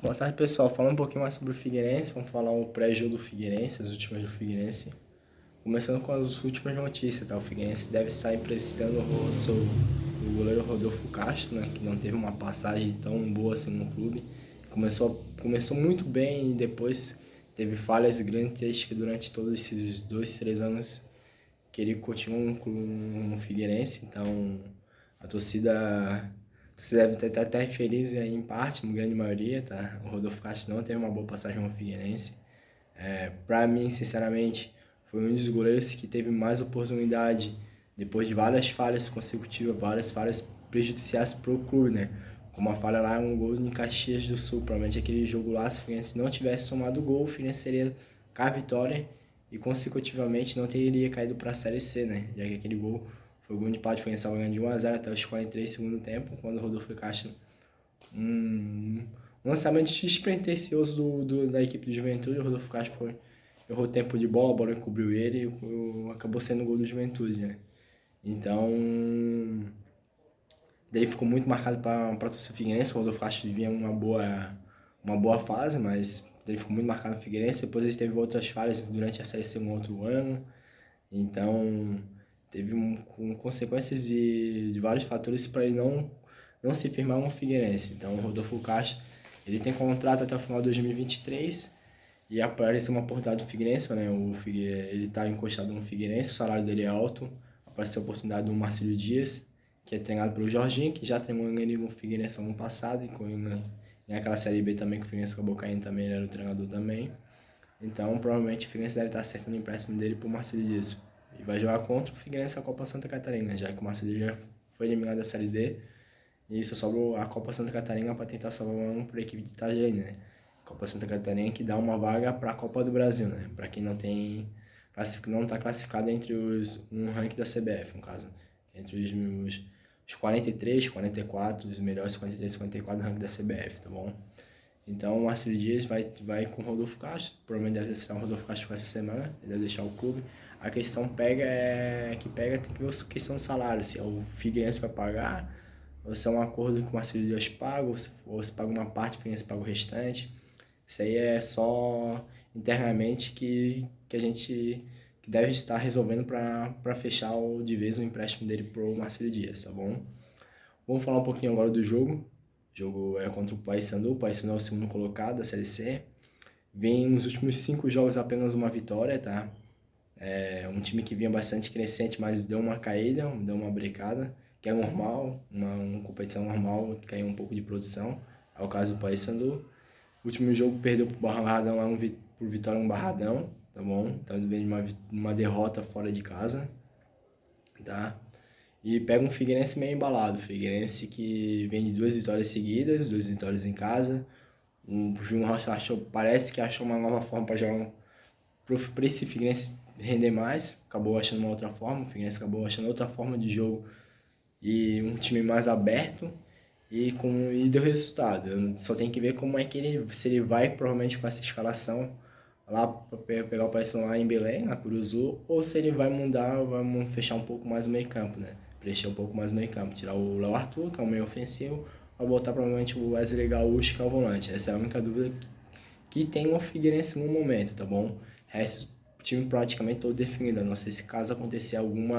Boa tarde, pessoal. Falando um pouquinho mais sobre o Figueirense, vamos falar o pré-jogo do Figueirense, as últimas do Figueirense. Começando com as últimas notícias, tá? O Figueirense deve estar emprestando o goleiro Rodolfo Castro, né? Que não teve uma passagem tão boa assim no clube. Começou muito bem e depois teve falhas grandes durante todos esses 2, 3 anos que ele continua no Figueirense. Então, a torcida você deve ter até feliz aí em parte, uma grande maioria, tá? O Rodolfo Castro não teve uma boa passagem no Figueirense. Pra mim, sinceramente, foi um dos goleiros que teve mais oportunidade depois de várias falhas consecutivas, várias falhas prejudiciais pro clube, né? Como a falha lá, um gol em Caxias do Sul. Provavelmente aquele jogo lá, se o Figueirense não tivesse somado o gol, o Figueirense seria com a vitória e consecutivamente não teria caído para a Série C, né? Já que aquele gol foi o gol de empate, foi ganhando de 1 a 0 até os 43 do segundo tempo, quando o Rodolfo Castro um lançamento despretensioso da equipe de Juventude. O Rodolfo Castro errou tempo de bola, a bola encobriu ele e acabou sendo o gol do Juventude, né? Então, daí ficou muito marcado para a torcida Figueirense. O Rodolfo Castro vivia uma boa fase, mas ele ficou muito marcado no Figueirense. Depois ele teve outras falhas durante a Série C um outro ano. Então, teve consequências de vários fatores para ele não se firmar no Figueirense. Então, o Rodolfo Castro, ele tem contrato até o final de 2023 e apareceu uma oportunidade do Figueirense, né? Ele está encostado no Figueirense, o salário dele é alto. Apareceu a oportunidade do Marcelo Dias, que é treinado pelo Jorginho, que já treinou ele no Figueirense ano passado, e naquela Série B também, que o Figueirense acabou caindo também, ele era o treinador também. Então, provavelmente o Figueirense deve estar acertando o empréstimo dele pro Marcelo Dias. E vai jogar contra o Figueirense na Copa Santa Catarina, já que o Marcelo Dias já foi eliminado da Série D. E só sobra a Copa Santa Catarina para tentar salvar um ano por equipe de Itajaí, né? Copa Santa Catarina que dá uma vaga para a Copa do Brasil, né? Para quem não está classificado entre no ranking da CBF, no caso. Entre os 43, 44, os melhores 43 e 54 do ranking da CBF, tá bom? Então o Marcelo Dias vai com o Rodolfo Castro, provavelmente deve assinar o Rodolfo Castro com essa semana, ele deve deixar o clube. A questão tem que ver a questão do salário, se o Figueirense vai pagar, ou se é um acordo que o Marcelo Dias paga, ou se paga uma parte, o Figueirense paga o restante. Isso aí é só internamente que a gente que deve estar resolvendo para fechar de vez o empréstimo dele pro Marcelo Dias, tá bom? Vamos falar um pouquinho agora do jogo. O jogo é contra o Paysandu. O Paysandu é o segundo colocado da Série C. Vem nos últimos 5 jogos apenas uma vitória, tá? É um time que vinha bastante crescente, mas deu uma caída, deu uma brecada, que é normal, uma competição normal, caiu um pouco de produção. É o caso do Paysandu. O último jogo perdeu pro Barradão lá por vitória um Barradão, tá bom? Então ele vem de uma derrota fora de casa, tá? E pega um Figueirense meio embalado. Figueirense que vem de 2 vitórias seguidas, 2 vitórias em casa. O Júnior Rocha parece que achou uma nova forma para jogar para esse Figueirense render mais. Acabou achando uma outra forma. O Figueirense acabou achando outra forma de jogo e um time mais aberto e deu resultado. Eu só tem que ver como é que se ele vai provavelmente com essa escalação lá para pegar o Paysandu lá em Belém, na Curuzu, ou se ele vai mudar, vai fechar um pouco mais o meio campo, né? Preencher um pouco mais o meio campo, tirar o Léo Arthur, que é o meio ofensivo, vai botar provavelmente o Wesley Gaúcho, que é o volante. Essa é a única dúvida que tem o Figueirense no momento, tá bom? O resto, o time praticamente todo definido. Não sei se caso acontecer algum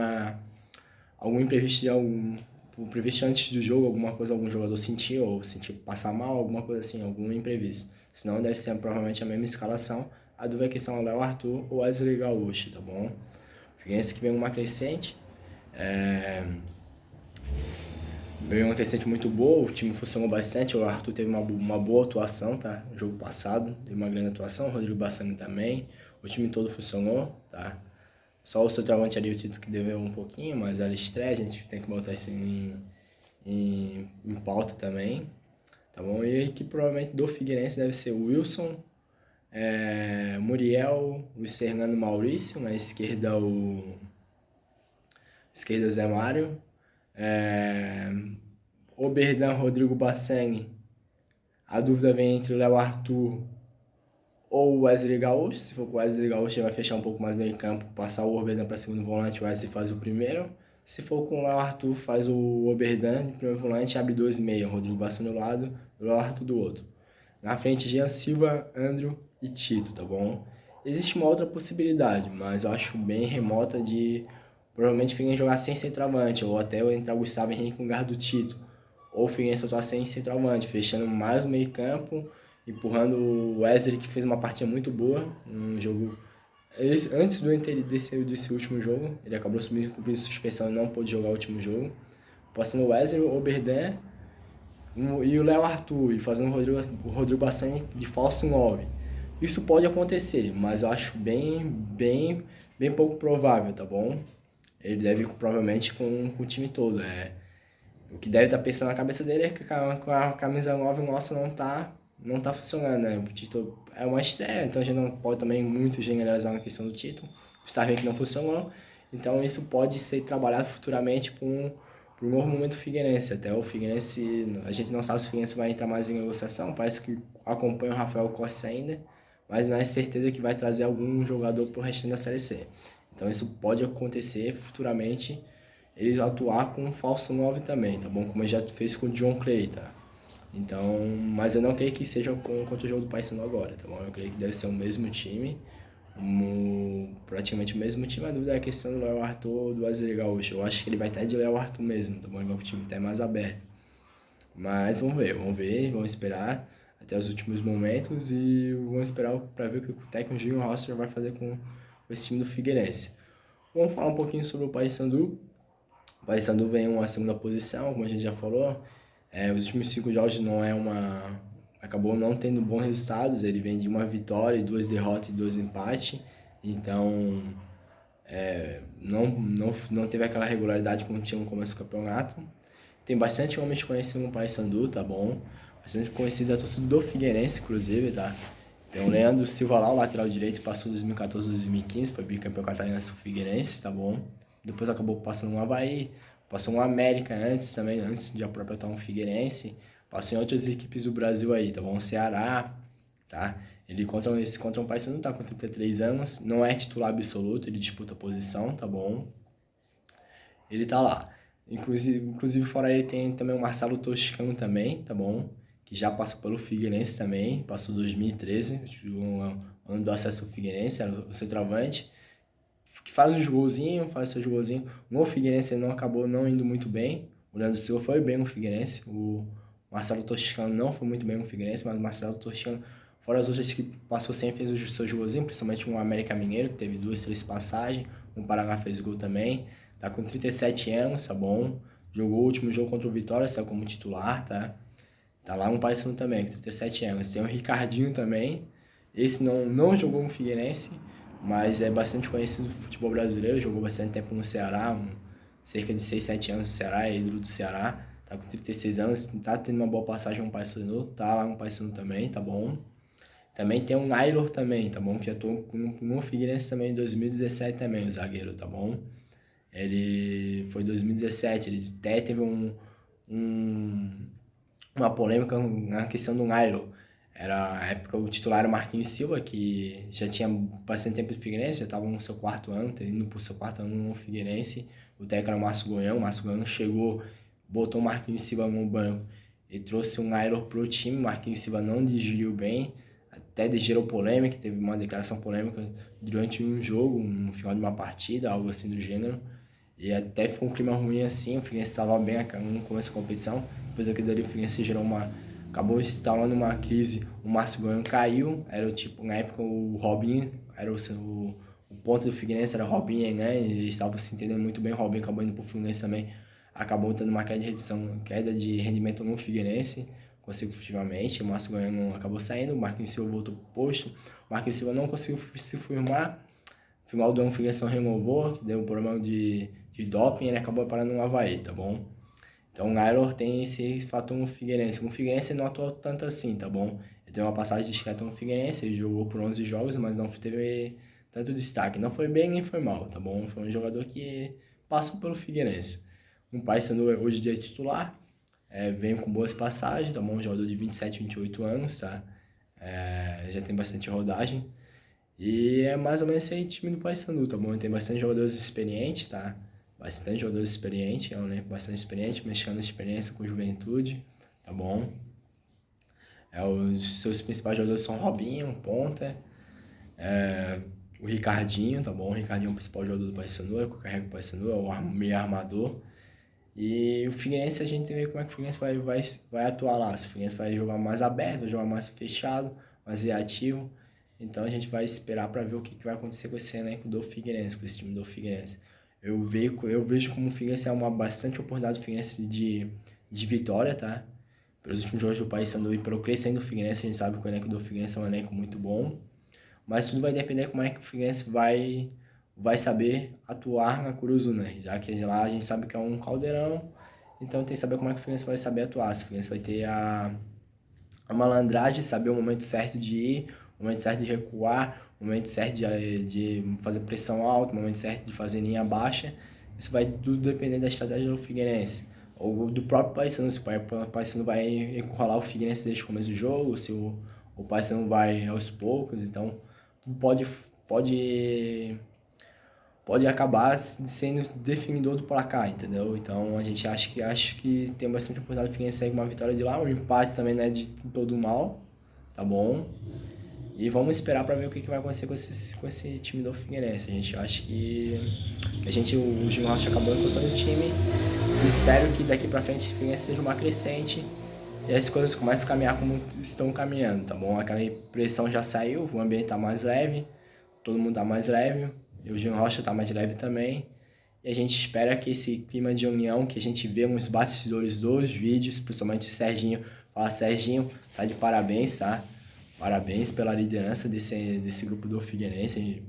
imprevisto de o previsto antes do jogo, alguma coisa, algum jogador sentiu ou sentiu passar mal, alguma coisa assim, algum imprevisto. Senão deve ser provavelmente a mesma escalação. A dúvida é que são o Léo Arthur ou Wesley Gaúcho, tá bom? Figueirense que vem uma crescente, veio uma crescente muito boa, o time funcionou bastante, o Arthur teve uma boa atuação, tá? No jogo passado, teve uma grande atuação, o Rodrigo Bassani também, o time todo funcionou, tá? Só o centroavante ali, o Tito que deveu um pouquinho, mas era estreia, a gente tem que botar isso em pauta também, tá bom? E a equipe provavelmente do Figueirense deve ser o Wilson, Muriel, Luiz Fernando Maurício, na esquerda Zé Mário, Oberdan Rodrigo Bassani. A dúvida vem entre o Léo Arthur ou o Wesley Gaúcho. Se for com o Wesley Gaúcho, ele vai fechar um pouco mais no meio campo, passar o Oberdan para segundo volante, o Wesley faz o primeiro. Se for com o Léo Arthur, faz o Oberdan de primeiro volante, abre 2 e meio, Rodrigo Bassani do lado, o Léo Arthur do outro. Na frente, Jean Silva, Andrew e Tito, tá bom? Existe uma outra possibilidade, mas eu acho bem remota de provavelmente o Figueirense jogar sem centroavante, ou até entrar o Gustavo Henrique no lugar do Tito. Ou o Figueirense atuar sem centroavante, fechando mais o meio campo, empurrando o Wesley, que fez uma partida muito boa no jogo. Antes desse último jogo, ele acabou cumprindo suspensão e não pôde jogar o último jogo. Passando o Wesley, o Oberdan e o Léo Arthur, e fazendo o Rodrigo Bassani de falso 9. Isso pode acontecer, mas eu acho bem pouco provável, tá bom? Ele deve ir provavelmente com o time todo. O que deve estar pensando na cabeça dele é que com a camisa 9 nossa não tá funcionando, né? O título é uma estreia, então a gente não pode também muito generalizar na questão do título. O Starlink não funcionou, então isso pode ser trabalhado futuramente para um novo momento do Figueirense. Até o Figueirense, a gente não sabe se o Figueirense vai entrar mais em negociação, parece que acompanha o Rafael Costa ainda, mas não é certeza que vai trazer algum jogador para o restante da Série C. Então isso pode acontecer futuramente, ele atuar com um falso 9 também, tá bom? Como ele já fez com o John Clay, tá? Então, mas eu não creio que seja contra o jogo do Paysandu agora, tá bom? Eu creio que deve ser o mesmo time, praticamente o mesmo time. A dúvida é a questão do Léo Arthur ou do Wesley Gaúcho. Eu acho que ele vai estar de Léo Arthur mesmo, tá bom? Ele vai com o time até mais aberto. Mas vamos esperar até os últimos momentos e vamos esperar para ver o que o técnico Júnior Rosser vai fazer com esse time do Figueirense. Vamos falar um pouquinho sobre o Paysandu. O Paysandu vem em uma segunda posição, como a gente já falou. Os últimos 5 jogos acabou não tendo bons resultados. Ele vem de uma vitória, 2 derrotas e 2 empates. Então, não teve aquela regularidade como tinha no começo do campeonato. Tem bastante homens conhecidos no Paysandu, tá bom? Bastante conhecido da torcida do Figueirense, inclusive, tá? Tem o Leandro Silva lá, o lateral direito, passou 2014, 2015, foi bicampeão catarinense do Figueirense, tá bom? Depois acabou passando no Havaí, passou no América antes também, antes de próprio atuar no Figueirense, passou em outras equipes do Brasil aí, tá bom? Ceará, tá? Ele contra o Paysandu, tá com 33 anos, não é titular absoluto, ele disputa a posição, tá bom? Ele tá lá. Inclusive fora ele tem também o Marcelo Toscano também, tá bom? Que já passou pelo Figueirense também, passou 2013, o ano do acesso ao Figueirense, era o centroavante, que faz seus golzinhos. No Figueirense ele não acabou não indo muito bem, o Leandro Silva foi bem no Figueirense, o Marcelo Toscano não foi muito bem no Figueirense, mas o Marcelo Toscano, fora as outras que passou sempre, fez os seus golzinhos, principalmente um América Mineiro, que teve 2, 3 passagens, um Paraná fez gol também. Tá com 37 anos, tá bom? Jogou o último jogo contra o Vitória, saiu como titular, tá? Tá lá um Paysandu também, com 37 anos. Tem o Ricardinho também. Esse não jogou no Figueirense, mas é bastante conhecido no futebol brasileiro. Jogou bastante tempo no Ceará, cerca de 6, 7 anos no Ceará, é ídolo do Ceará. Tá com 36 anos, tá tendo uma boa passagem no Paysandu. Tá lá no Paysandu também, tá bom? Também tem o Nailor também, tá bom? Que atuou no Figueirense também em 2017 também, o zagueiro, tá bom? Ele foi em 2017, ele até teve uma polêmica na questão do Nairo. Era a época o titular era o Marquinhos Silva, que já tinha bastante tempo no Figueirense, já estava no seu 4º ano, indo para o seu 4º ano no Figueirense. O técnico era o Márcio Goião. O Márcio Goião chegou, botou o Marquinhos Silva no banco e trouxe o Nairo pro time. O Marquinhos Silva não digeriu bem, até gerou polêmica, teve uma declaração polêmica durante um jogo, no final de uma partida, algo assim do gênero. E até ficou um clima ruim assim, o Figueirense estava bem no começo da competição, depois daquele dali o Figueirense acabou instalando uma crise, o Márcio Goiano caiu, era o tipo, na época o Robinho, era o ponto do Figueirense era o Robinho, né, e eles estavam se entendendo muito bem, o Robinho acabou indo pro Fluminense também, acabou tendo uma queda de rendimento no Figueirense, consecutivamente, o Márcio Goiano acabou saindo, o Marquinhos Silva voltou pro posto, o Marquinhos Silva não conseguiu se firmar, no final do ano o Figueirense não renovou, deu um problema de doping, ele acabou parando no Havaí, tá bom? Então o Nailor tem esse fator no Figueirense. No Figueirense ele não atuou tanto assim, tá bom? Ele teve uma passagem discreta no Figueirense, ele jogou por 11 jogos, mas não teve tanto destaque. Não foi bem nem foi mal, tá bom? Foi um jogador que passou pelo Figueirense. Um Paysandu hoje em dia é titular, vem com boas passagens, tá bom? Um jogador de 27, 28 anos, tá? Já tem bastante rodagem. E é mais ou menos esse aí time do Paysandu, tá bom? Tem bastante jogadores experientes, tá? Bastante jogadores experientes, é um elenco bastante experiente, mexendo na experiência com juventude, tá bom? Os seus principais jogadores são o Robinho, ponta, o Ricardinho, tá bom? O Ricardinho é o principal jogador do Paysandu, é o que carrega o Paysandu, é o meio armador. E o Figueirense, a gente vê como é que o Figueirense vai atuar lá. Se o Figueirense vai jogar mais aberto, vai jogar mais fechado, mais reativo. Então a gente vai esperar para ver o que vai acontecer com esse elenco do Figueirense, com esse time do Figueirense. Eu vejo como o Figueirense é uma bastante oportunidade do Figueirense de vitória, tá? Pelos últimos jogos do Paysandu e pelo crescendo do Figueirense, a gente sabe que o elenco do Figueirense é um elenco muito bom. Mas tudo vai depender como é que o Figueirense vai saber atuar na Curuzu, né? Já que lá a gente sabe que é um caldeirão, então tem que saber como é que o Figueirense vai saber atuar. Se o Figueirense vai ter a malandragem, saber o momento certo de ir, o momento certo de recuar, o momento certo de fazer pressão alta, o momento certo de fazer linha baixa. Isso vai tudo depender da estratégia do Figueirense. Ou do próprio Paysandu, se o Paysandu vai encurralar o Figueirense desde o começo do jogo, se o Paysandu vai aos poucos, então pode, pode pode acabar sendo definidor do placar, entendeu? Então a gente acha que tem bastante oportunidade de Figueirense sair com uma vitória de lá, um empate também não é de todo mal, tá bom? E vamos esperar para ver o que vai acontecer com esse time do Figueirense. A gente acha o Gil Rocha acabou encontrando o time. E espero que daqui para frente o Figueirense seja uma crescente e as coisas comecem a caminhar como estão caminhando, tá bom? Aquela pressão já saiu, o ambiente tá mais leve, todo mundo tá mais leve, e o Gil Rocha tá mais leve também. E a gente espera que esse clima de união que a gente vê nos bastidores dos vídeos, principalmente o Serginho, fala, Serginho, tá de parabéns, tá? Parabéns pela liderança desse grupo do Figueirense.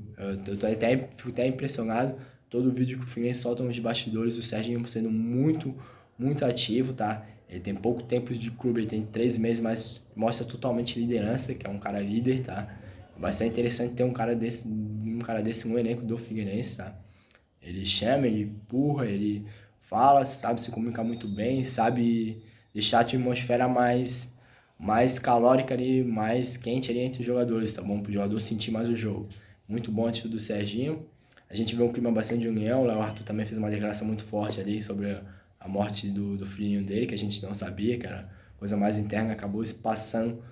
Fico até impressionado. Todo vídeo que o Figueirense solta nos bastidores, o Serginho sendo muito, muito ativo, tá? Ele tem pouco tempo de clube, ele tem 3 meses, mas mostra totalmente liderança, que é um cara líder, tá? Vai ser interessante ter um cara desse no elenco do Figueirense, tá? Ele chama, ele empurra, ele fala, sabe se comunicar muito bem, sabe deixar a atmosfera mais calórica ali, mais quente ali entre os jogadores, tá bom? Para o jogador sentir mais o jogo. Muito bom a atitude do Serginho. A gente vê um clima bastante de união. O Léo Arthur também fez uma declaração muito forte ali sobre a morte do filhinho dele, que a gente não sabia, que era coisa mais interna, acabou se passando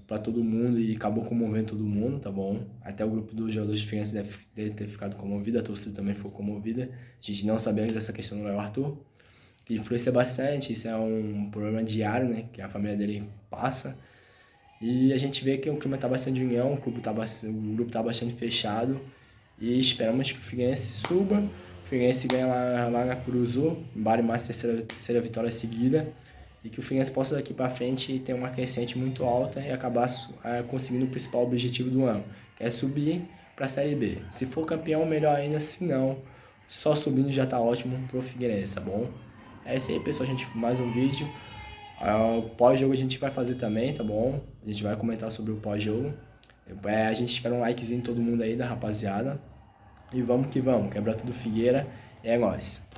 para todo mundo e acabou comovendo todo mundo, tá bom? Até o grupo dos jogadores de Figueirense deve ter ficado comovido, a torcida também foi comovida. A gente não sabia dessa questão do Léo Arthur, que influencia bastante, isso é um problema diário, né, que a família dele passa. E a gente vê que o clima tá bastante de união, o grupo tá bastante fechado e esperamos que o Figueirense suba, o Figueirense ganhe lá na Curuzu, embale mais terceira vitória seguida, e que o Figueirense possa daqui para frente ter uma crescente muito alta e acabar conseguindo o principal objetivo do ano, que é subir para a Série B. Se for campeão, melhor ainda, se não, só subindo já tá ótimo pro Figueirense, tá bom? É isso aí, pessoal, gente, mais um vídeo. O pós-jogo a gente vai fazer também, tá bom? A gente vai comentar sobre o pós-jogo. A gente espera um likezinho de todo mundo aí, da rapaziada. E vamos que vamos, quebra tudo Figueira, é nóis.